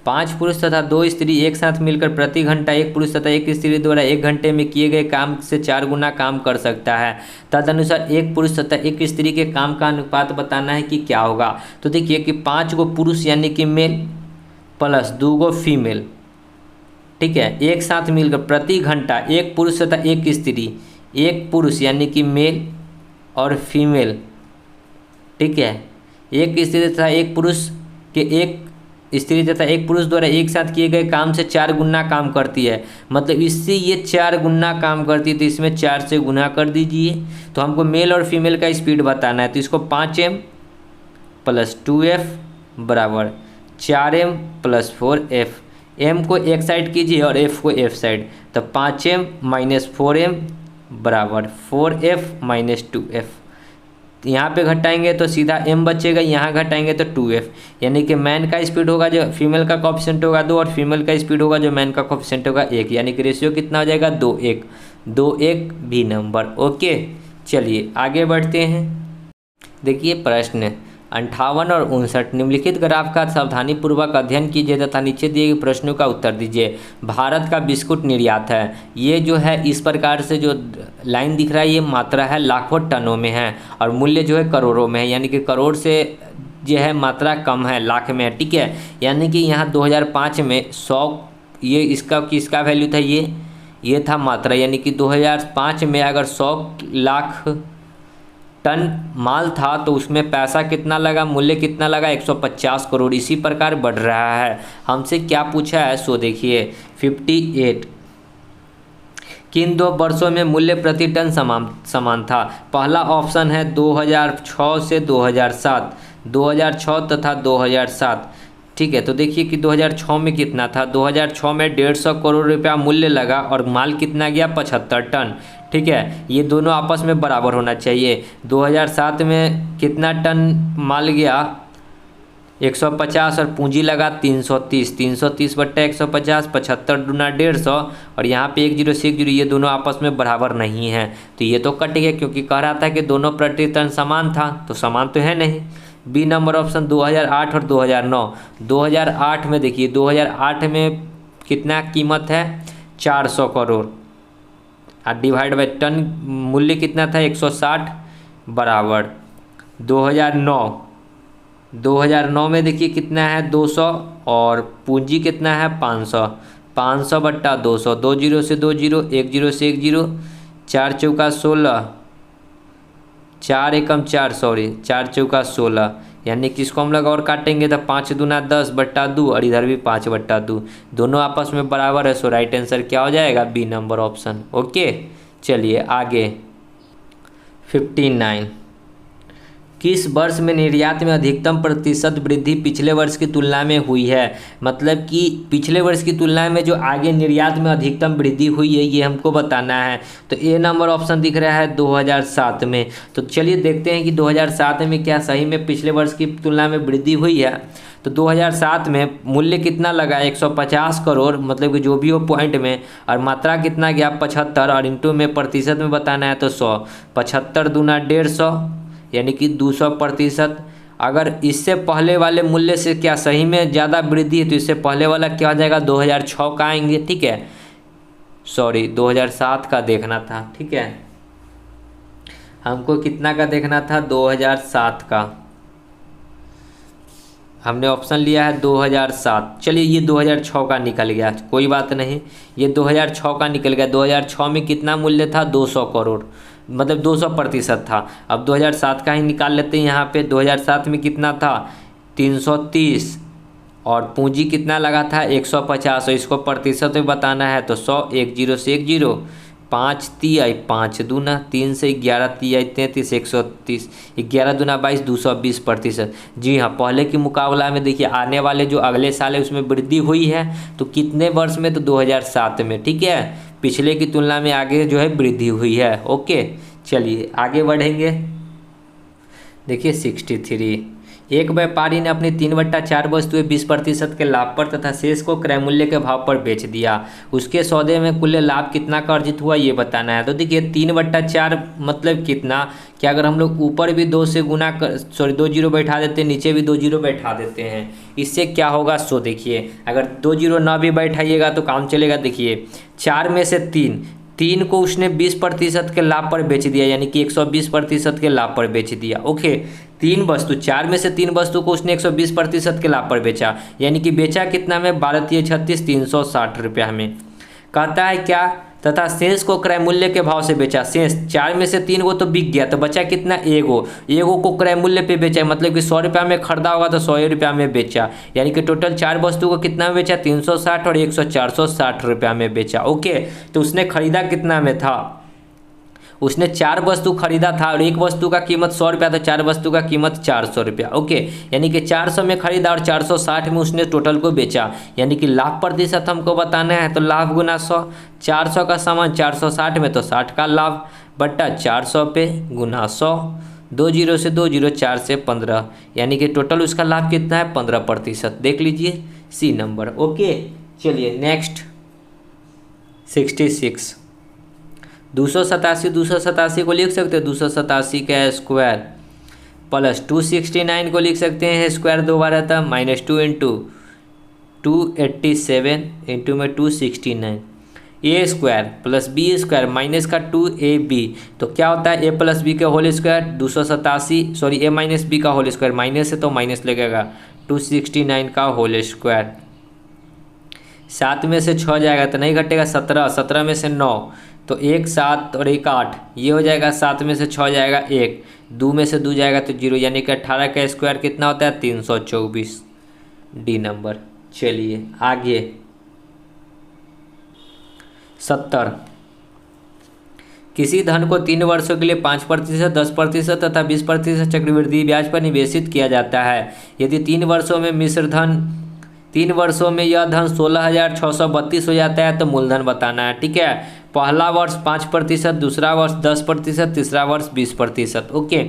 5 पुरुष तथा 2 स्त्री एक साथ मिलकर प्रति घंटा एक पुरुष तथा एक स्त्री द्वारा 1 घंटे में किए गए काम से 4 गुना काम कर सकता है। तदनुसार एक पुरुष तथा एक स्त्री के काम का अनुपात बताना है कि क्या होगा। तो देखिए कि 5 गो पुरुष यानी कि मेल प्लस 2 गो फीमेल, ठीक है, एक साथ मिलकर प्रति घंटा एक पुरुष तथा एक स्त्री, एक पुरुष यानी कि मेल और फीमेल, ठीक है, एक स्त्री तथा एक पुरुष के एक स्त्री तथा एक पुरुष द्वारा एक साथ किए गए काम से 4 गुना काम करती है। मतलब इससे ये 4 गुना काम करती है तो इसमें 4 से गुना कर दीजिए। तो हमको मेल और फीमेल का स्पीड बताना है तो इसको 5m प्लस 2f बराबर 4m प्लस 4f, m को एक साइड कीजिए और f को f साइड, तो 5m माइनस 4m बराबर 4f माइनस 2f। यहाँ पे घटाएंगे तो सीधा m बचेगा, यहाँ घटाएंगे तो 2f, यानी कि मैन का स्पीड होगा जो फीमेल का कोएफिशिएंट होगा 2 और फीमेल का स्पीड होगा जो मैन का कोएफिशिएंट होगा 1, यानी कि रेशियो कितना हो जाएगा 2:1, 2:1 बी नंबर। ओके, चलिए आगे बढ़ते हैं। देखिए प्रश्न 58 और 59। निम्नलिखित ग्राफ का सावधानीपूर्वक अध्ययन कीजिए तथा नीचे दिए गए प्रश्नों का उत्तर दीजिए। भारत का बिस्कुट निर्यात है, ये जो है इस प्रकार से जो लाइन दिख रहा है ये मात्रा है लाखों टनों में है और मूल्य जो है करोड़ों में है, यानी कि करोड़ से जो है मात्रा कम है, लाख में है। ठीक है, यानी कि यहाँ 2005 में 100 ये इसका किसका वैल्यू था, ये था मात्रा, यानी कि 2005 में अगर 100 लाख टन माल था तो उसमें पैसा कितना लगा, मूल्य कितना लगा, 150 करोड़। इसी प्रकार बढ़ रहा है। हमसे क्या पूछा है सो देखिए 58 किन 2 वर्षों में मूल्य प्रति टन समान था। पहला ऑप्शन है 2006 से 2007, 2006 तथा 2007। ठीक है, तो देखिए कि 2006 में कितना था, 2006 में 150 करोड़ रुपया मूल्य लगा और माल कितना गया 75 टन। ठीक है, ये दोनों आपस में बराबर होना चाहिए। 2007 में कितना टन माल गया 150 और पूंजी लगा 330, 330 बट्टा 150, 75 दूना 150 और यहाँ पे 10 से 10, ये दोनों आपस में बराबर नहीं है तो ये तो कट गया, क्योंकि कह रहा था कि दोनों प्रति टन समान था, तो समान तो है नहीं। बी नंबर ऑप्शन 2008 और 2009। 2008 में देखिए 2008 में कितना कीमत है 400 करोड़ और डिवाइड बाई टन मूल्य कितना था 160 बराबर 2009 में देखिए कितना है 200 और पूंजी कितना है 500, 500 बट्टा 200, 20 से 20, 10 से 10, 4 चौका 16, 4 एकम 4, सॉरी 4 चौका 16, यानी कि इसको हम लोग और काटेंगे तो 5 दूना 10 बट्टा 2 और इधर भी 5 बट्टा 2, दोनों आपस में बराबर है। सो राइट आंसर क्या हो जाएगा, बी नंबर ऑप्शन। ओके, चलिए आगे 59 किस वर्ष में निर्यात में अधिकतम प्रतिशत वृद्धि पिछले वर्ष की तुलना में हुई है। मतलब कि पिछले वर्ष की तुलना में जो आगे निर्यात में अधिकतम वृद्धि हुई है ये हमको बताना है। तो ए नंबर ऑप्शन दिख रहा है 2007 में। तो चलिए देखते हैं कि 2007 में क्या सही में पिछले वर्ष की तुलना में वृद्धि हुई है। तो 2007 में मूल्य कितना लगा 150 करोड़, मतलब कि जो भी हो पॉइंट में, और मात्रा कितना गया 75 और इंटू में प्रतिशत में बताना है तो 100, 75 दूना 150 यानी कि 200%। अगर इससे पहले वाले मूल्य से क्या सही में ज़्यादा वृद्धि है तो इससे पहले वाला क्या हो जाएगा 2006 का आएंगे। ठीक है, सॉरी 2007 का देखना था। ठीक है, हमको कितना का देखना था 2007 का, हमने ऑप्शन लिया है 2007। चलिए ये 2006 का निकल गया, कोई बात नहीं, ये 2006 का निकल गया। 2006 में कितना मूल्य था 200 करोड़, मतलब 200% था। अब 2007 का ही निकाल लेते हैं। यहाँ पे 2007 में कितना था 330 और पूंजी कितना लगा था 150 और इसको प्रतिशत में बताना है तो 100, 10 से 10, 5 तिहाई 5 दूना, 3 से 11 तिहाई 33, 130, 11 दूना 22, 220%। जी हाँ, पहले की मुकाबला में देखिए आने वाले जो अगले साल है उसमें वृद्धि हुई है। तो कितने वर्ष में, तो 2007 में। ठीक है, पिछले की तुलना में आगे जो है वृद्धि हुई है। ओके, चलिए आगे बढ़ेंगे। देखिए 63 एक व्यापारी ने अपनी 3/4 वस्तुएं 20% के लाभ पर तथा शेष को क्रय मूल्य के भाव पर बेच दिया। उसके सौदे में कुल लाभ कितना का अर्जित हुआ ये बताना है। तो देखिए 3/4 मतलब कितना, कि अगर हम लोग ऊपर भी 2 से गुना कर, सॉरी 2 जीरो बैठा देते हैं, नीचे भी 2 जीरो बैठा देते हैं, इससे क्या होगा सो देखिए, अगर 2 जीरो ना भी बैठाइएगा तो काम चलेगा। देखिए 4 में से 3 को उसने 20% के लाभ पर बेच दिया, यानी कि 120% के लाभ पर बेच दिया। ओके, 3 वस्तु, 4 में से 3 वस्तु को उसने 120% के लाभ पर बेचा, यानी कि बेचा कितना में 12×36 360 रुपया में। कहता है क्या, तथा शेष को क्रय मूल्य के भाव से बेचा। शेष 4 में से 3 को तो बिक गया, तो बचा कितना, एगो को क्रय मूल्य पे बेचा, मतलब कि 100 रुपया में खरीदा होगा तो 100 रुपया में बेचा, यानी कि टोटल 4 वस्तु को कितना में बेचा 360 और 460 रुपया में बेचा। ओके, तो उसने खरीदा कितना में था, उसने 4 वस्तु खरीदा था और एक वस्तु का कीमत 100 रुपया था, 4 वस्तु का कीमत 400 रुपया। ओके, यानी कि 400 में खरीदा और 460 में उसने टोटल को बेचा, यानी कि लाभ प्रतिशत हमको बताना है। तो लाभ गुना 100, 400 का सामान 460 में तो 60 का लाभ बट्टा 400 पे गुना 100, 2 जीरो से 2 जीरो, 4 से 15, यानी कि टोटल उसका लाभ कितना है 15%। देख लीजिए सी नंबर। ओके, चलिए नेक्स्ट 66 287 को लिख सकते हैं 287 का स्क्वायर प्लस 269 को लिख सकते हैं स्क्वायर दो बार आता -2 इंटू 287 इंटू में 269 a square plus b square minus का 2ab, तो क्या होता है a प्लस बी का whole square 287, sorry a minus b का होल स्क्वायर माइनस है तो माइनस लगेगा 269 का होल स्क्वायर। 7 में से 6 जाएगा तो नहीं घटेगा 17, 17 में से 9 तो 1 7 और 1 8, ये हो जाएगा 7 में से 6 जाएगा 1, 2 में से 2 जाएगा तो 0, यानी कि 18 का स्क्वायर कितना होता है 324, डी नंबर। चलिए आगे 70। किसी धन को 3 वर्षों के लिए 5%, 10% तथा 20% चक्रवृद्धि ब्याज पर निवेशित किया जाता है। यदि 3 वर्षों में मिश्र धन 3 वर्षों में यह धन 16,632 हो जाता है तो मूलधन बताना है। ठीक है, पहला वर्ष 5%, दूसरा वर्ष 10%, तीसरा वर्ष 20%। ओके,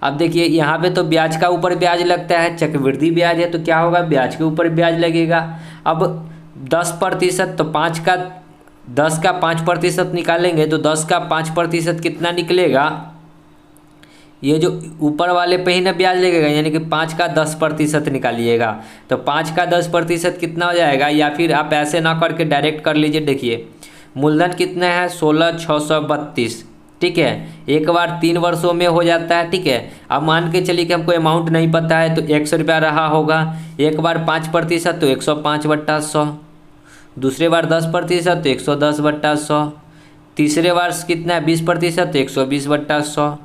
अब देखिए यहाँ पे तो ब्याज का ऊपर ब्याज लगता है, चक्रवृद्धि ब्याज है तो क्या होगा ब्याज के ऊपर ब्याज लगेगा। अब 10% तो 10 का 5% निकालेंगे तो 10 का 5% कितना निकलेगा, ये जो ऊपर वाले पे ही ना ब्याज लगेगा, यानी कि 5 का 10% निकालिएगा तो 5 का 10% कितना हो जाएगा, या फिर आप ऐसे ना करके डायरेक्ट कर लीजिए। देखिए मूलधन कितना है 16,632, ठीक है, एक बार 3 वर्षों में हो जाता है। ठीक है, अब मान के चलिए कि हमको अमाउंट नहीं पता है तो 100 रुपया रहा होगा, एक बार 5% तो 105/100, दूसरे बार 10% तो 110/100, तीसरे बार कितना है 20% तो 120/100,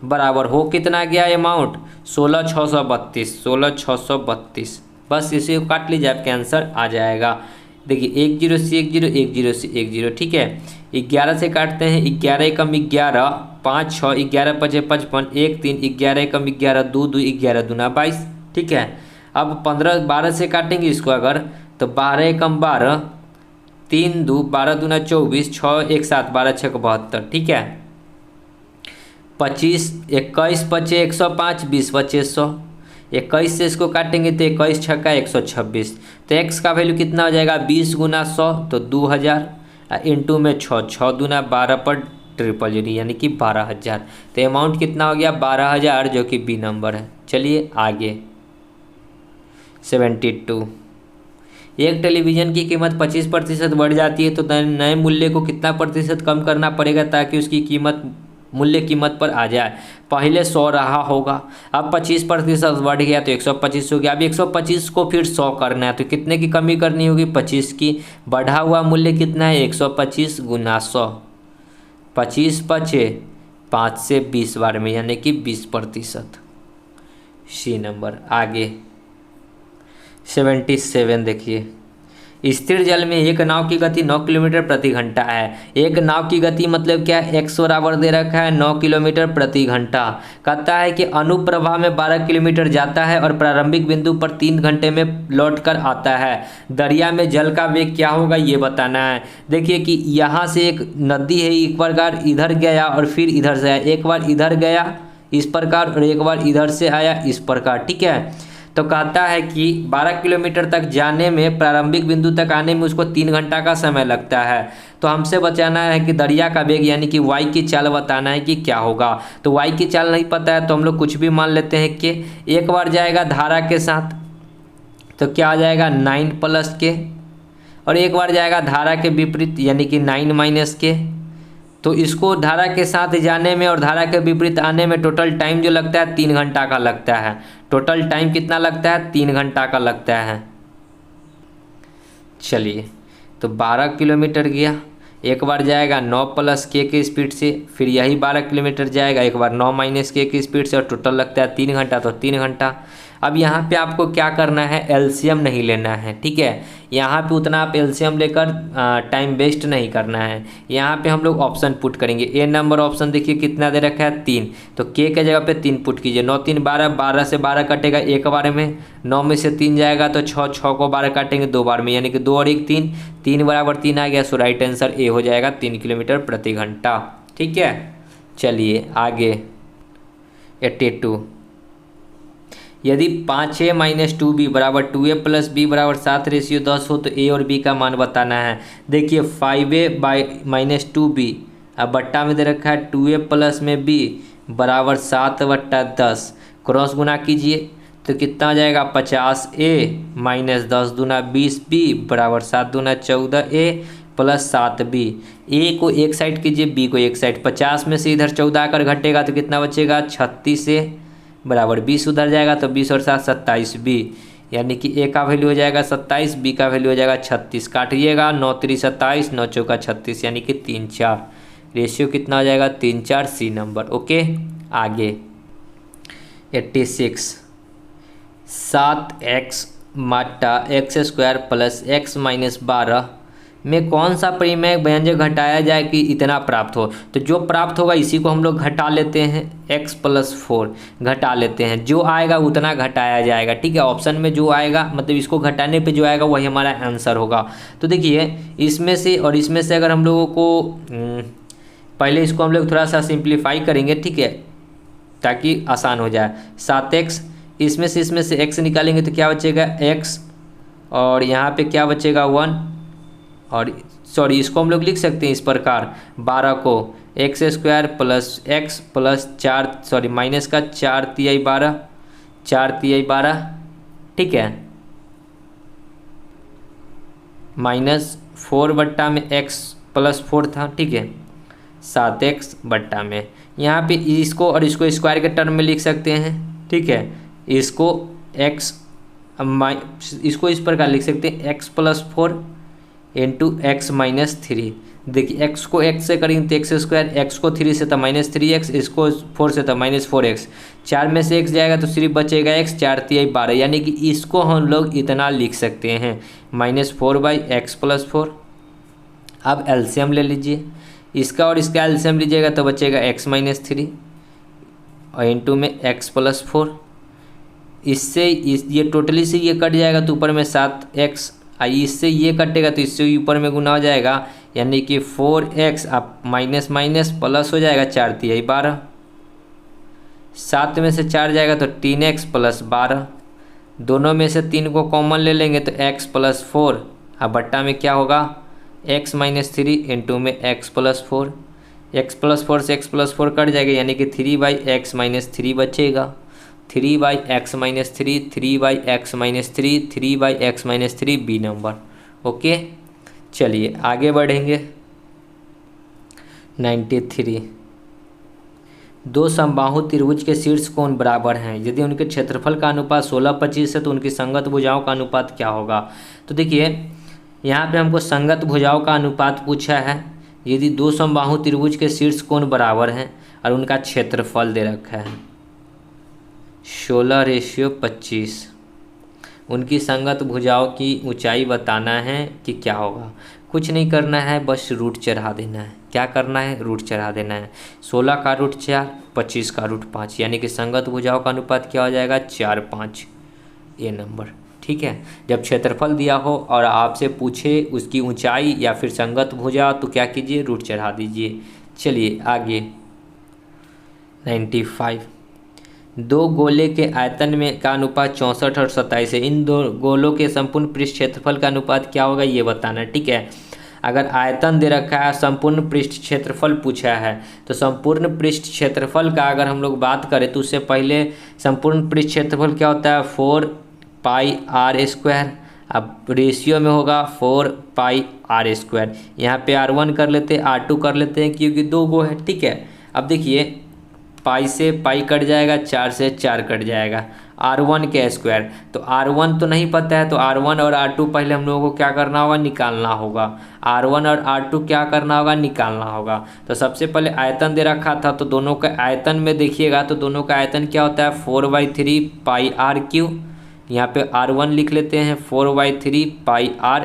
बराबर हो कितना गया अमाउंट 16,632, 16,632। बस इसे काट लीजिए आपके आंसर आ जाएगा। देखिए 1 0 से 1 0, 1 0 से 1 0, ठीक है, 11 से काटते हैं, 11 एकम 11, 5 6, 11 5 55, 1 3, 11 एकम 11, 2 2, 11 दूना 22। ठीक है, अब 15 12 से काटेंगे इसको अगर तो 12 एकम 12, 3 2, 12 दूना 24, 6 1 7, 12 6 72। ठीक है, 25 21 5 105, 20 5 100, 21 से इसको काटेंगे तो 21 6 का 126, तो x का वैल्यू कितना हो जाएगा 20 गुना 100 तो 2000, इंटू में 6 6 दूना 12 पर 000 यानी कि 12,000, तो अमाउंट कितना हो गया 12,000 जो कि बी नंबर है। चलिए आगे 72। एक टेलीविज़न की कीमत 25% बढ़ जाती है तो नए मूल्य को कितना प्रतिशत कम करना पड़ेगा ताकि उसकी मूल्य कीमत पर आ जाए। पहले 100 रहा होगा, अब 25% बढ़ गया तो 125 हो गया। अब 125 को फिर 100 करना है तो कितने की कमी करनी होगी 25 की। बढ़ा हुआ मूल्य कितना है 125 गुना 100, 25 पचे 5 से 20 बार में यानी कि 20%, सी नंबर। आगे 77 देखिए, स्थिर जल में एक नाव की गति 9 किलोमीटर प्रति घंटा है। एक नाव की गति मतलब क्या है, x बराबर दे रखा है 9 किलोमीटर प्रति घंटा। कहता है कि अनुप्रवाह में 12 किलोमीटर जाता है और प्रारंभिक बिंदु पर 3 घंटे में लौट कर आता है। दरिया में जल का वेग क्या होगा ये बताना है। देखिए कि यहाँ से एक नदी है, एक बार इधर गया और फिर इधर से आया, एक बार इधर गया इस प्रकार और एक बार इधर से आया इस प्रकार। ठीक है, तो कहता है कि 12 किलोमीटर तक जाने में, प्रारंभिक बिंदु तक आने में उसको 3 घंटा का समय लगता है। तो हमसे बचाना है कि दरिया का वेग यानी कि वाई की चाल बताना है कि क्या होगा। तो वाई की चाल नहीं पता है तो हम लोग कुछ भी मान लेते हैं कि एक बार जाएगा धारा के साथ तो क्या आ जाएगा 9 प्लस के, और एक बार जाएगा धारा के विपरीत यानी कि 9 माइनस के। तो इसको धारा के साथ जाने में और धारा के विपरीत आने में टोटल टाइम जो लगता है 3 घंटा का लगता है। टोटल टाइम कितना लगता है 3 घंटा का लगता है। चलिए, तो 12 किलोमीटर गया, एक बार जाएगा 9 प्लस के स्पीड से, फिर यही 12 किलोमीटर जाएगा एक बार 9 माइनस के की स्पीड से, और टोटल लगता है 3 घंटा, तो 3 घंटा। अब यहाँ पे आपको क्या करना है, एलसीएम नहीं लेना है। ठीक है, यहाँ पे उतना आप एलसीएम लेकर टाइम वेस्ट नहीं करना है। यहाँ पे हम लोग ऑप्शन पुट करेंगे। ए नंबर ऑप्शन देखिए कितना दे रखा है 3, तो के के जगह पे 3 पुट कीजिए। 9 3 12, 12 से 12 कटेगा एक बार में, 9 में से 3 जाएगा तो 6, 6 को 12 काटेंगे 2 बार में यानी कि 2 और 1 3, 3 बराबर 3 आ गया। सो राइट आंसर ए हो जाएगा 3 किलोमीटर प्रति घंटा। ठीक है, चलिए आगे 82। यदि 5a माइनस 2b बराबर 2a प्लस b बराबर 7:10 हो तो a और b का मान बताना है। देखिए 5a माइनस 2b, अब बट्टा में दे रखा है 2a प्लस में b बराबर 7/10। क्रॉस गुना कीजिए तो कितना आ जाएगा 50A माइनस 10 दूना 20B बराबर 7 दूना 14A प्लस 7B। ए को एक साइड कीजिए, बी को एक साइड। 50 में से इधर 14 आकर घटेगा तो कितना बचेगा 36A बराबर 20 उधर जाएगा तो 20 और 7 27B, यानी कि ए का वैल्यू हो जाएगा 27, बी का वैल्यू हो जाएगा 36। काटिएगा 9 3 27, 9 चौका 36, यानी कि 3 4। रेशियो कितना हो जाएगा 3 4, सी नंबर। ओके आगे 86 7x माटा x square plus x minus 12 में कौन सा परिमेय व्यंजक घटाया जाए कि इतना प्राप्त हो। तो जो प्राप्त होगा इसी को हम लोग घटा लेते हैं, x प्लस 4 घटा लेते हैं, जो आएगा उतना घटाया जाएगा। ठीक है, ऑप्शन में जो आएगा मतलब इसको घटाने पे जो आएगा वही हमारा आंसर होगा। तो देखिए इसमें से और इसमें से अगर हम लोगों को पहले इसको हम लोग थोड़ा सा सिंप्लीफाई करेंगे, ठीक है, ताकि आसान हो जाए। 7x इसमें से x निकालेंगे तो क्या बचेगा x, और यहाँ पे क्या बचेगा 1, और सॉरी इसको हम लोग लिख सकते हैं इस प्रकार 12 को x square plus x plus 4 sorry minus का 4 तिहाई 12 4 तिहाई 12, ठीक है, माइनस 4 बट्टा में x प्लस 4 था, ठीक है, 7x बट्टा में यहाँ पे इसको और इसको स्क्वायर के टर्म में लिख सकते हैं, ठीक है, इसको इसको इस प्रकार लिख सकते हैं x plus 4 into x minus 3। देखिए x को x से करेंगे तो एक्स स्क्वायर, x को 3 से तो माइनस 3x, इसको 4 से तो माइनस 4x, 4 में से x जाएगा तो सिर्फ बचेगा x, 4 तिहाई 12, यानी कि इसको हम लोग इतना लिख सकते हैं -4/x प्लस 4। अब एलसीएम ले लीजिए, इसका और इसका एलसीएम लीजिएगा तो बचेगा x माइनस 3 और इंटू में x प्लस 4। इससे ये टोटली से ये कट जाएगा तो ऊपर में 7x, इससे ये कटेगा तो इससे ऊपर में गुना हो जाएगा, यानी कि 4x अब माइनस माइनस प्लस हो जाएगा 4 तिहाई 12, 7 में से 4 जाएगा तो 3x प्लस 12, दोनों में से 3 को कॉमन ले लेंगे तो x प्लस 4, अब बट्टा में क्या होगा x माइनस 3 इंटू में x प्लस 4, x प्लस 4 से x प्लस 4 कट जाएगा, यानी कि 3/x माइनस 3 बचेगा, 3/x minus 3 3/x minus 3 3/x minus 3 B number. Okay चलिए आगे बढ़ेंगे। 93 दो समबाहु त्रिभुज के शीर्ष कोण बराबर हैं, यदि उनके क्षेत्रफल का अनुपात 16:25 है तो उनकी संगत भुजाओं का अनुपात क्या होगा। तो देखिए यहाँ पे हमको संगत भुजाओं का अनुपात पूछा है। यदि दो समबाहु त्रिभुज के शीर्ष कोण बराबर हैं और उनका क्षेत्रफल दे रखा है 16:25, उनकी संगत भुजाओं की ऊंचाई बताना है कि क्या होगा। कुछ नहीं करना है, बस रूट चढ़ा देना है। क्या करना है, रूट चढ़ा देना है। 16 का रूट 4, 25 का रूट 5, यानी कि संगत भुजाओं का अनुपात क्या हो जाएगा 4 5, ये नंबर। ठीक है, जब क्षेत्रफल दिया हो और आपसे पूछे उसकी ऊंचाई या फिर संगत भुजा तो क्या कीजिए, रूट चढ़ा दीजिए। चलिए आगे 95 दो गोले के आयतन में का अनुपात 64 और 27 है, इन दो गोलों के संपूर्ण पृष्ठ क्षेत्रफल का अनुपात क्या होगा ये बताना। ठीक है, अगर आयतन दे रखा है, संपूर्ण पृष्ठ क्षेत्रफल पूछा है, तो संपूर्ण पृष्ठ क्षेत्रफल का अगर हम लोग बात करें तो उससे पहले संपूर्ण पृष्ठ क्षेत्रफल क्या होता है 4πr²। अब रेशियो में होगा 4πr²। यहाँ पे r1 कर लेते हैं, r2 कर लेते हैं क्योंकि दो गो है। ठीक है, अब देखिए पाई से पाई कट जाएगा, 4 से 4 कट जाएगा, r1 के स्क्वायर। तो r1 तो नहीं पता है, तो r1 और r2 पहले हम लोगों को क्या करना होगा, निकालना होगा। r1 और r2 क्या करना होगा, निकालना होगा। तो सबसे पहले आयतन दे रखा था, तो दोनों का आयतन में देखिएगा तो दोनों का आयतन क्या होता है 4/3πr³। यहाँ पे r1 लिख लेते हैं 4/3πr³।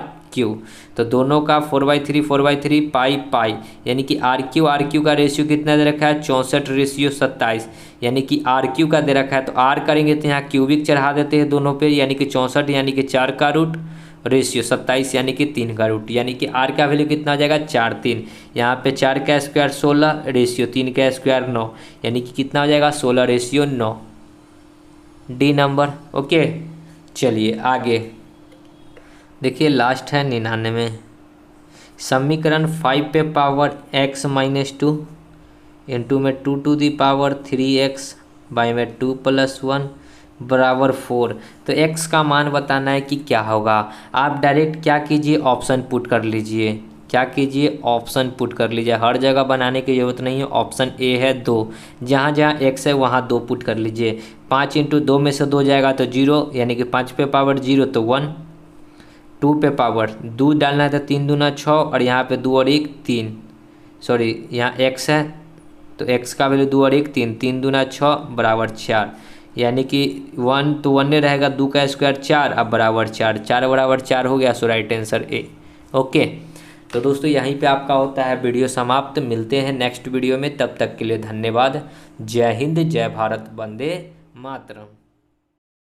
तो दोनों का 4/3 पाई, यानी कि r³ का रेशियो कितना दे रखा है 64:27, यानी कि r³ का दे रखा है तो r करेंगे तो यहाँ क्यूबिक चढ़ा देते हैं दोनों पे, यानी कि 64 यानी कि 4 का रूट, रेशियो 27 यानी कि 3 का रूट, यानी कि r का वैल्यू कितना हो जाएगा 4 3। यहाँ पे 4 का स्क्वायर 16, रेशियो 3 का स्क्वायर 9, यानी कि कितना हो जाएगा 16:9, डी नंबर। ओके चलिए आगे देखिए, लास्ट है 99। समीकरण 5 पे पावर x - 2 इंटू में 2 to the power 3x by में 2 + 1 बराबर 4। तो x का मान बताना है कि क्या होगा। आप डायरेक्ट क्या कीजिए, ऑप्शन पुट कर लीजिए। क्या कीजिए, ऑप्शन पुट कर लीजिए। हर जगह बनाने की ज़रूरत नहीं है। ऑप्शन ए है 2, जहाँ जहाँ x है वहाँ 2 पुट कर लीजिए। 5 × 2 में से 2 जाएगा तो 0, यानी कि 5 पे पावर 0 तो 1। 2 पे पावर 2 डालना है तो 3 दूना 6, और यहाँ पे 2 और 1 3, सॉरी यहाँ x है तो x का वैल्यू 2 और 1 3, 3 दूना 6 बराबर 4, यानी कि 1 तो 1 रहेगा, 2 का स्क्वायर 4, अब बराबर 4, 4 बराबर 4 हो गया। सो राइट आंसर ए। ओके, तो दोस्तों यहीं पे आपका होता है वीडियो समाप्त। मिलते हैं नेक्स्ट वीडियो में, तब तक के लिए धन्यवाद। जय हिंद, जय भारत, वंदे मातरम।